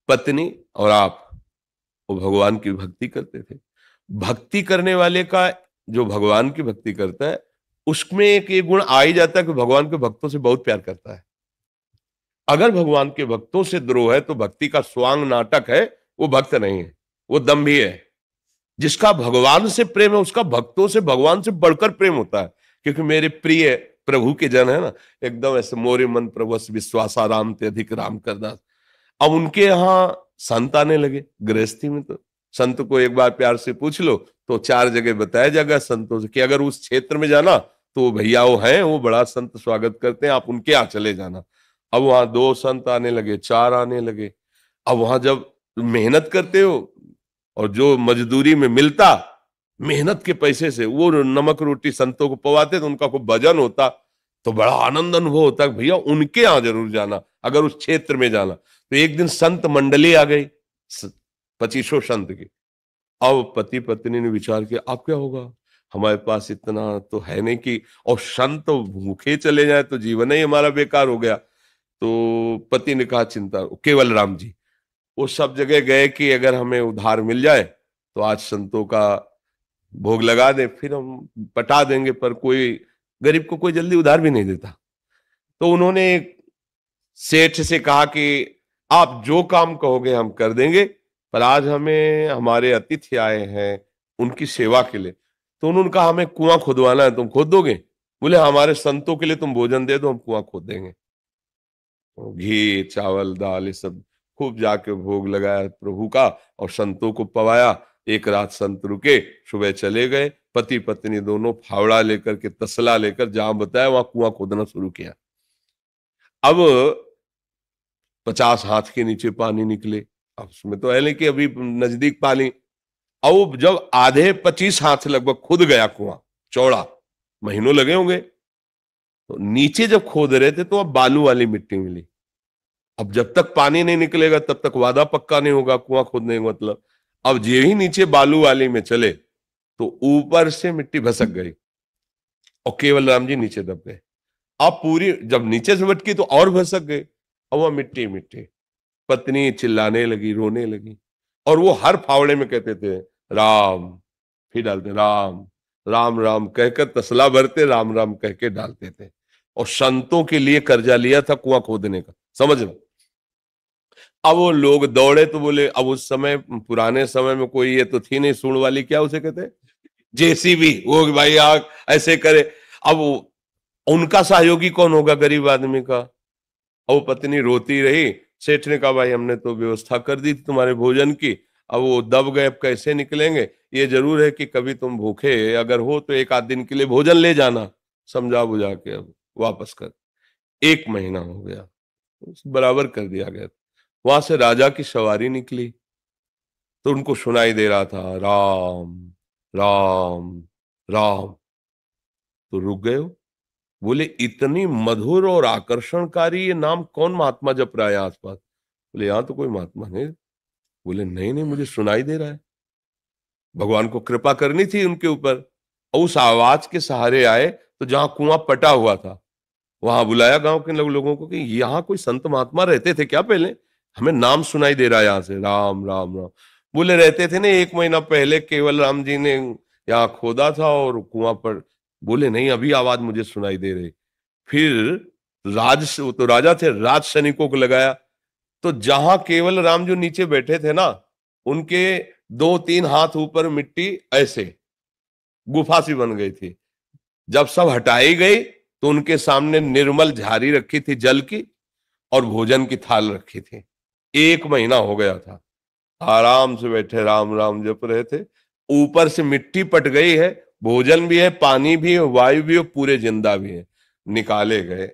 पत्नी और आप वो भगवान की भक्ति करते थे। भक्ति करने वाले का, जो भगवान की भक्ति करता है, उसमें एक ये गुण आ ही जाता है कि भगवान के भक्तों से बहुत प्यार करता है। अगर भगवान के भक्तों से द्रोह है तो भक्ति का स्वांग नाटक है, वो भक्त नहीं है, वो दंभी है। जिसका भगवान से प्रेम है उसका भक्तों से भगवान से बढ़कर प्रेम होता है। क्योंकि मेरे प्रिय प्रभु के जन है ना, एकदम ऐसे मोरे मन प्रभु विश्वासा राम ते अधिक राम करदास। अब उनके यहाँ संत आने लगे गृहस्थी में, तो संत को एक बार प्यार से पूछ लो तो 4 जगह बताया जाएगा संतों से कि अगर उस क्षेत्र में जाना तो भैया वो हैं, वो बड़ा संत स्वागत करते हैं, आप उनके यहाँ चले जाना। अब वहां 2 संत आने लगे, 4 आने लगे। अब वहां जब मेहनत करते हो और जो मजदूरी में मिलता, मेहनत के पैसे से वो नमक रोटी संतों को पवाते तो उनका कोई भजन होता तो बड़ा आनंद अनुभव होता कि भैया उनके यहाँ जरूर जाना, अगर उस क्षेत्र में जाना। तो एक दिन संत मंडली आ गई 25 संत की। अब पति पत्नी ने विचार किया अब क्या होगा, हमारे पास इतना तो है नहीं कि, और संत भूखे चले जाए तो जीवन ही हमारा बेकार हो गया। तो पति ने कहा चिंता, केवल राम जी वो सब जगह गए कि अगर हमें उधार मिल जाए तो आज संतों का भोग लगा दे, फिर हम पटा देंगे। पर कोई गरीब को कोई जल्दी उधार भी नहीं देता। तो उन्होंने सेठ से कहा कि आप जो काम कहोगे हम कर देंगे, पर आज हमें हमारे अतिथि आए हैं उनकी सेवा के लिए। तो उन्होंने कहा हमें कुआं खुदवाना है, तुम खोद दोगे? बोले हमारे संतों के लिए तुम भोजन दे दो, हम कुआं खोद देंगे। तो घी चावल दाल ये सब खूब जाके भोग लगाया प्रभु का और संतों को पवाया। एक रात संत रुके, सुबह चले गए। पति पत्नी दोनों फावड़ा लेकर के, तसला लेकर जहां बताया वहां कुआं खोदना शुरू किया। अब 50 हाथ के नीचे पानी निकले। अब उसमें तो है नहीं कि अभी नजदीक पानी। अब जब आधे 25 हाथ लगभग खुद गया कुआं, चौड़ा, महीनों लगे होंगे, तो नीचे जब खोद रहे थे तो अब बालू वाली मिट्टी मिली। अब जब तक पानी नहीं निकलेगा तब तक वादा पक्का नहीं होगा कुआं खोदने का मतलब। अब जे ही नीचे बालू वाली में चले तो ऊपर से मिट्टी भसक गई और केवल राम जी नीचे दब गए। अब पूरी जब नीचे से भटकी तो और भसक गए। अब वह मिट्टी मिट्टी। पत्नी चिल्लाने लगी, रोने लगी, और वो हर फावड़े में कहते थे राम, फिर डालते राम राम राम कहकर तसला भरते, राम राम कह के डालते थे। और संतों के लिए कर्जा लिया था कुआं खोदने का, समझ लो। अब वो लोग दौड़े तो बोले, अब उस समय पुराने समय में कोई ये तो थी नहीं सूंड वाली, क्या उसे कहते, जेसीबी, वो भाई आग ऐसे करे। अब उनका सहयोगी कौन होगा गरीब आदमी का। अब वो पत्नी रोती रही। सेठ ने कहा भाई हमने तो व्यवस्था कर दी थी तुम्हारे भोजन की, अब वो दब गए, अब कैसे निकलेंगे। ये जरूर है कि कभी तुम भूखे अगर हो तो 1 आध दिन के लिए भोजन ले जाना, समझा बुझा के अब वापस कर। 1 महीना हो गया, बराबर कर दिया गया। वहां से राजा की सवारी निकली तो उनको सुनाई दे रहा था राम राम राम। तो रुक गए हो, बोले इतनी मधुर और आकर्षणकारी ये नाम कौन महात्मा जप रहा है आसपास? बोले यहां तो कोई महात्मा नहीं। बोले नहीं नहीं मुझे सुनाई दे रहा है, भगवान को कृपा करनी थी उनके ऊपर। और उस आवाज के सहारे आए तो जहां कुआं पटा हुआ था वहां बुलाया गांव के लोगों को कि यहाँ कोई संत महात्मा रहते थे क्या पहले? हमें नाम सुनाई दे रहा है यहाँ से राम राम राम। बोले रहते थे ना, 1 महीना पहले केवल राम जी ने यहाँ खोदा था और कुआं पर। बोले नहीं अभी आवाज मुझे सुनाई दे रही। फिर वो तो राजा थे, राज सैनिकों को लगाया। तो जहां केवल राम जो नीचे बैठे थे ना, उनके 2-3 हाथ ऊपर मिट्टी ऐसे गुफा सी बन गई थी। जब सब हटाई गई तो उनके सामने निर्मल झारी रखी थी जल की और भोजन की थाल रखी थी। 1 महीना हो गया था, आराम से बैठे राम राम जप रहे थे। ऊपर से मिट्टी पट गई है, भोजन भी है, पानी भी है, वायु भी है, पूरे जिंदा भी है। निकाले गए।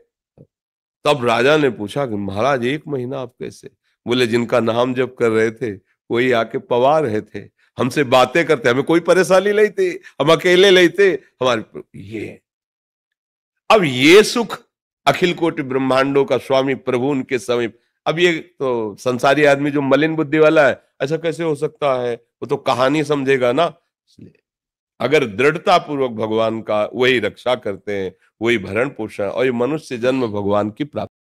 तब राजा ने पूछा कि महाराज 1 महीना आप कैसे? बोले जिनका नाम जप कर रहे थे कोई आके पवा रहे थे, हमसे बातें करते, हमें कोई परेशानी नहीं थी, हम अकेले नहीं थे हमारे ये। अब ये सुख अखिल कोटि ब्रह्मांडों का स्वामी प्रभु उनके समीप। अब ये तो संसारी आदमी जो मलिन बुद्धि वाला है, ऐसा कैसे हो सकता है, वो तो कहानी समझेगा ना। इसलिए अगर दृढ़ता पूर्वक भगवान का वही रक्षा करते हैं, वही भरण पोषण, और ये मनुष्य जन्म भगवान की प्राप्ति।